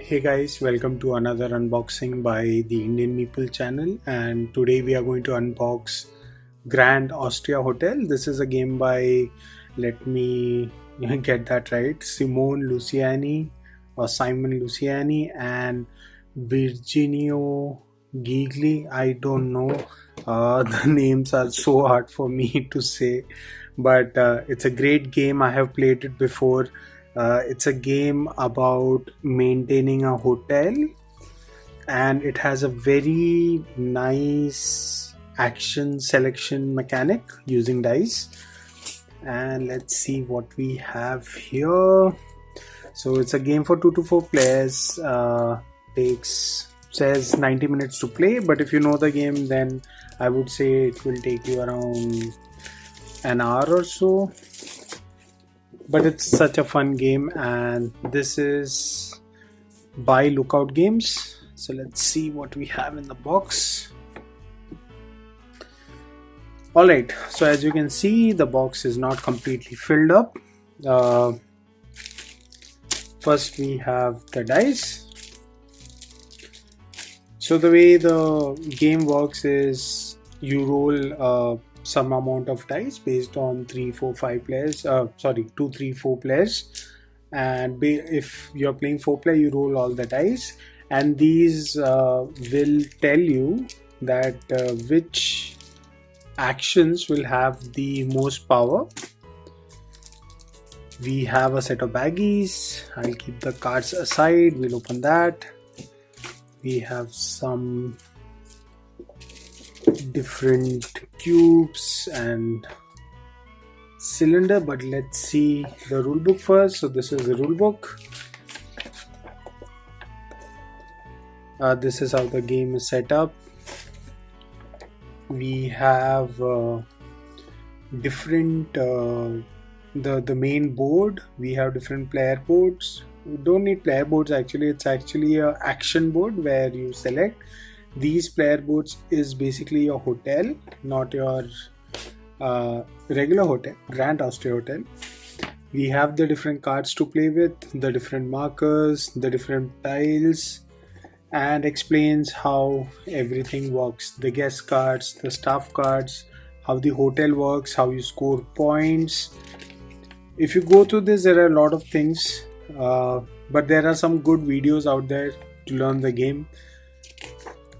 Hey guys, welcome to another unboxing by the Indian Meeple channel, and today we are going to unbox Grand Austria Hotel. This is a game by, let me get that right, Simone Luciani or Simon Luciani and Virginio Gigli. I don't know, the names are so hard for me to say, but it's a great game. I have played it before. It's a game about maintaining a hotel, and it has a very nice action selection mechanic using dice. And let's see what we have here. So it's a game for 2 to 4 players. Says 90 minutes to play, but if you know the game, then I would say it will take you around an hour or so. But it's such a fun game, and this is by Lookout Games. So let's see what we have in the box. Alright, so as you can see, the box is not completely filled up. First we have the dice. So the way the game works is you roll some amount of dice based on 2, 3, 4 players, and if you're playing 4 player, you roll all the dice, and these will tell you that which actions will have the most power. We have a set of baggies. I'll keep the cards aside, we'll open that. We have some different cubes and cylinder, but let's see the rule book first. So this is the rule book. This is how the game is set up. We have different the main board. We have different player boards. We don't need player boards actually. It's actually a action board where you select. These player boards is basically your hotel, not your regular hotel, Grand Austria Hotel. We have the different cards to play with, the different markers, the different tiles, and explains how everything works. The guest cards, the staff cards, how the hotel works, how you score points. If you go through this, there are a lot of things, but there are some good videos out there to learn the game.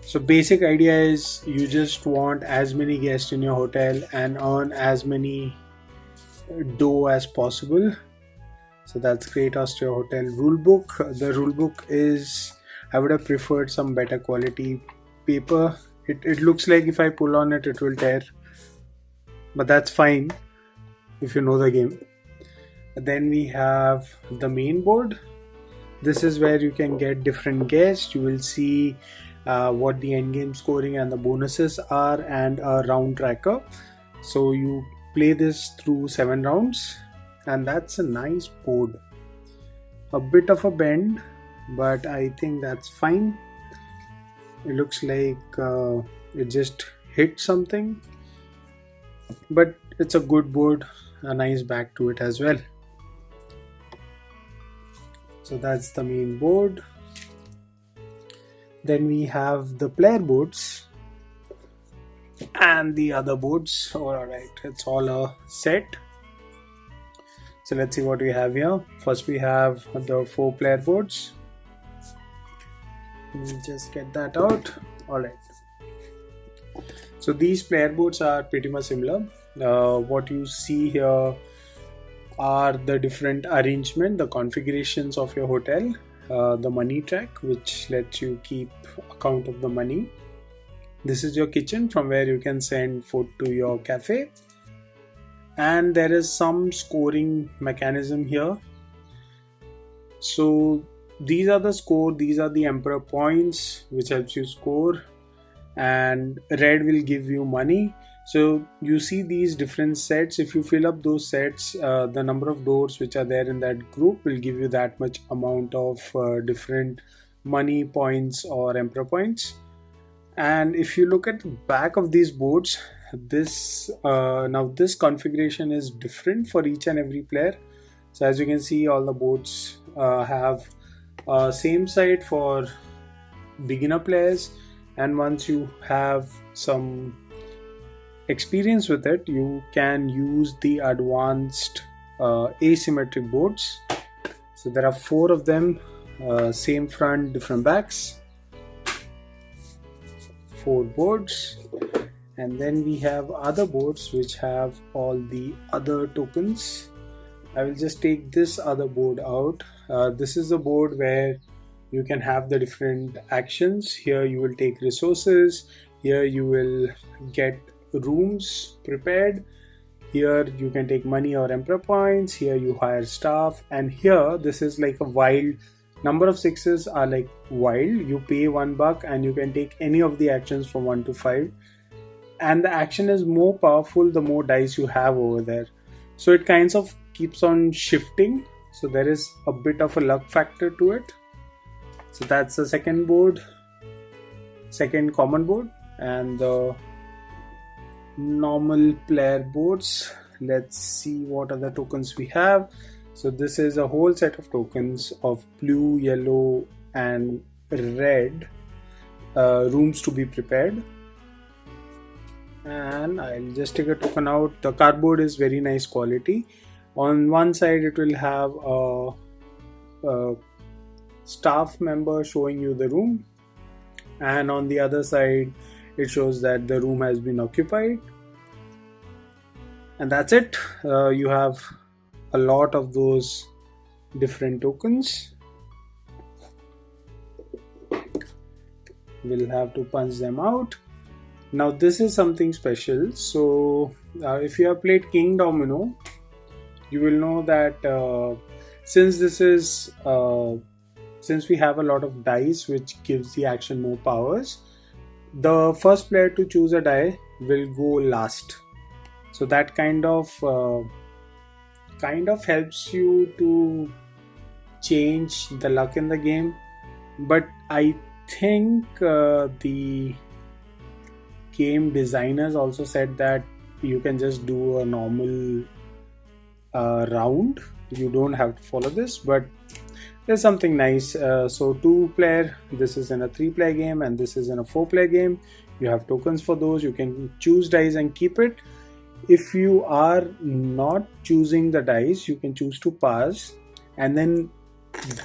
So basic idea is you just want as many guests in your hotel and earn as many dough as possible. So that's Great Austria Hotel rulebook. The rulebook is, I would have preferred some better quality paper. It looks like if I pull on it, it will tear. But that's fine if you know the game. Then we have the main board. This is where you can get different guests. You will see what the endgame scoring and the bonuses are, and a round tracker. So you play this through 7 rounds, and that's a nice board. A bit of a bend, but I think that's fine. It looks like it just hit something, but it's a good board, a nice back to it as well. So that's the main board. Then we have the player boards and the other boards. Alright, it's all a set. So let's see what we have here. First we have the 4 player boards. Let me just get that out. Alright. So these player boards are pretty much similar. What you see here are the different arrangement, the configurations of your hotel. The money track, which lets you keep account of the money. This is your kitchen from where you can send food to your cafe, and there is some scoring mechanism here. So these are the score, these are the emperor points which helps you score, and red will give you money. So you see these different sets. If you fill up those sets, the number of doors which are there in that group will give you that much amount of different money points or emperor points. And if you look at the back of these boards, this configuration is different for each and every player. So as you can see, all the boards have Same site for beginner players, and once you have some experience with it, you can use the advanced asymmetric boards. So there are 4 of them, same front, different backs, 4 boards. And then we have other boards which have all the other tokens. I will just take this other board out. This is the board where you can have the different actions. Here you will take resources, here you will get rooms prepared, here you can take money or emperor points, here you hire staff, and here this is like a wild number of 6s are like wild. You pay $1 and you can take any of the actions from 1 to 5, and the action is more powerful the more dice you have over there. So it kinds of keeps on shifting, so there is a bit of a luck factor to it. So that's the second common board. And the normal player boards, let's see what other tokens we have. So this is a whole set of tokens of blue, yellow and red rooms to be prepared. And I'll just take a token out. The cardboard is very nice quality. On one side it will have a staff member showing you the room, and on the other side it shows that the room has been occupied. And that's it. You have a lot of those different tokens. We'll have to punch them out. Now this is something special. So if you have played King Domino, you will know that since we have a lot of dice which gives the action more powers, the first player to choose a die will go last. So that kind of helps you to change the luck in the game. But I think the game designers also said that you can just do a normal round. You don't have to follow this, but there's something nice. So 2-player, this is in a 3-player game, and this is in a 4-player game. You have tokens for those. You can choose dice and keep it. If you are not choosing the dice, you can choose to pass and then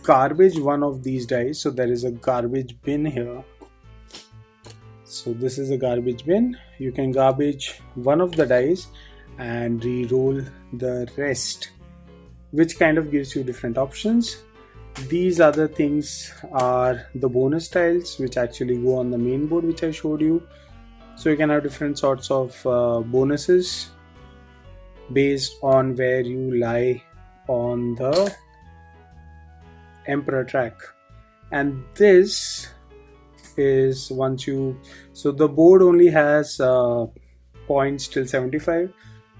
garbage one of these dice. So there is a garbage bin here. So this is a garbage bin. You can garbage one of the dice and re-roll the rest, which kind of gives you different options. These other things are the bonus tiles which actually go on the main board, which I showed you. So you can have different sorts of bonuses based on where you lie on the emperor track. And this is so the board only has points till 75.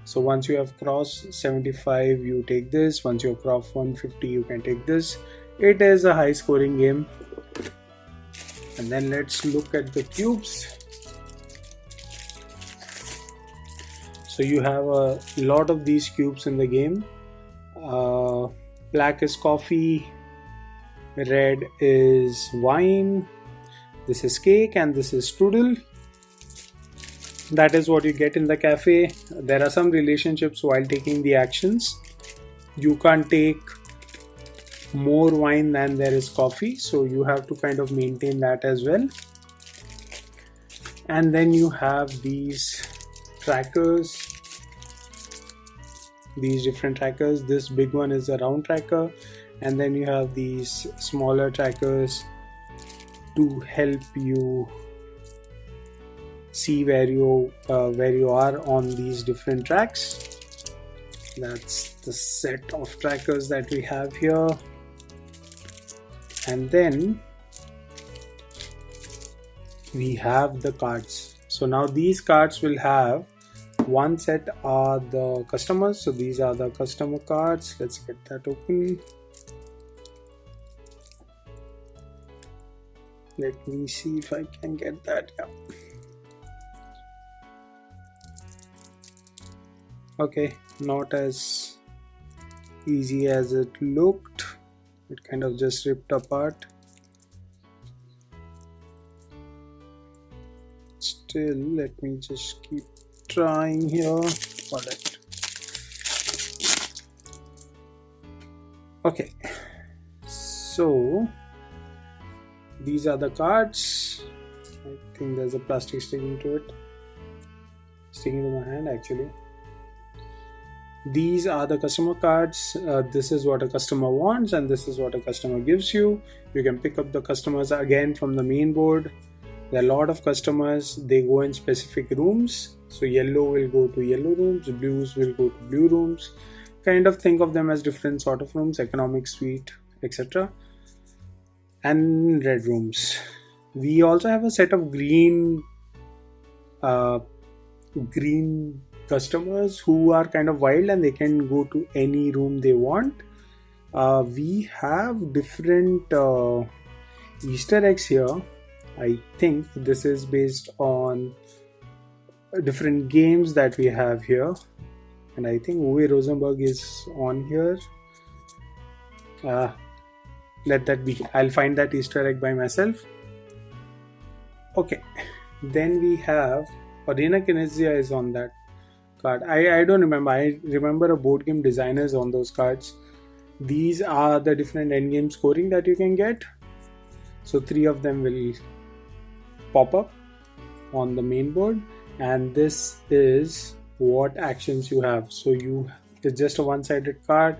So once you have crossed 75, you take this. Once you have crossed 150, you can take this. It is a high scoring game. And then let's look at the cubes. So you have a lot of these cubes in the game. Black is coffee, red is wine, this is cake, and this is strudel. That is what you get in the cafe. There are some relationships while taking the actions. You can't take more wine than there is coffee, so you have to kind of maintain that as well. And then you have these trackers, these different trackers. This big one is a round tracker, and then you have these smaller trackers to help you see where you are on these different tracks. That's the set of trackers that we have here. And then we have the cards. So now these cards will have one set are the customers. So these are the customer cards. Let's get that open. Let me see if I can get that. Yeah. Okay, not as easy as it looked. It kind of just ripped apart. Still, let me just keep trying here. Alright. Okay. So these are the cards. I think there's a plastic sticking to it. Sticking to my hand actually. These are the customer cards. This is what a customer wants and this is what a customer gives you. You can pick up the customers again from the main board. There are a lot of customers. They go in specific rooms. So yellow will go to yellow rooms, blues will go to blue rooms. Kind of think of them as different sort of rooms, economic suite, etc. And red rooms. We also have a set of green customers who are kind of wild and they can go to any room they want. We have different Easter eggs here. I think this is based on different games that we have here. And I think Uwe Rosenberg is on here. Let that be. I'll find that Easter egg by myself. Okay. Then we have Arena Kinesia is on that card. I don't remember. I remember a board game designer is on those cards. These are the different endgame scoring that you can get. So 3 of them will pop up on the main board, and this is what actions you have. So it's just a one-sided card.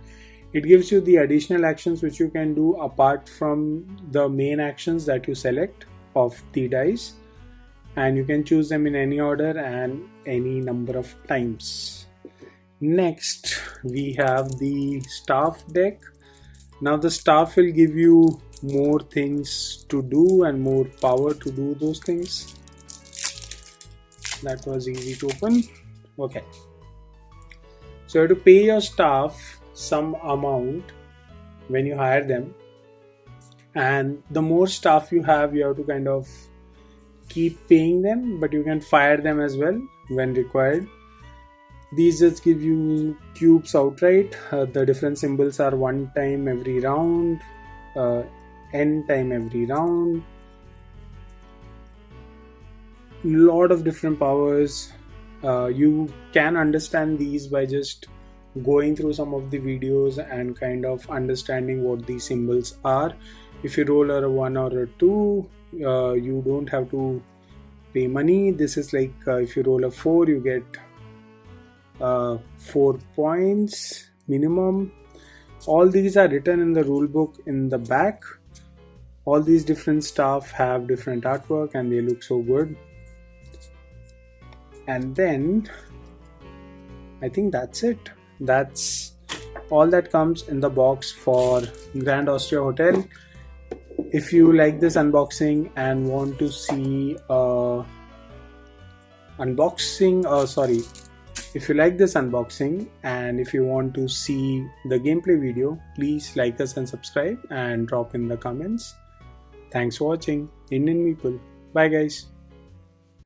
It gives you the additional actions which you can do apart from the main actions that you select of the dice, and you can choose them in any order and any number of times. Next we have the staff deck. Now the staff will give you more things to do and more power to do those things. That was easy to open. Okay, so you have to pay your staff some amount when you hire them, and the more staff you have to kind of keep paying them, but you can fire them as well when required. These just give you cubes outright. The different symbols are 1 time every round, n time every round. Lot of different powers. You can understand these by just going through some of the videos and kind of understanding what these symbols are. If you roll a 1 or a 2, you don't have to pay money. This is like if you roll a 4, you get 4 points minimum. All these are written in the rule book in the back. All these different stuff have different artwork and they look so good. And then I think that's it. That's all that comes in the box for Grand Austria Hotel. If you like this unboxing and want to see if you like this unboxing and if you want to see the gameplay video, please like us and subscribe and drop in the comments. Thanks for watching. Indian Meeple. Bye guys.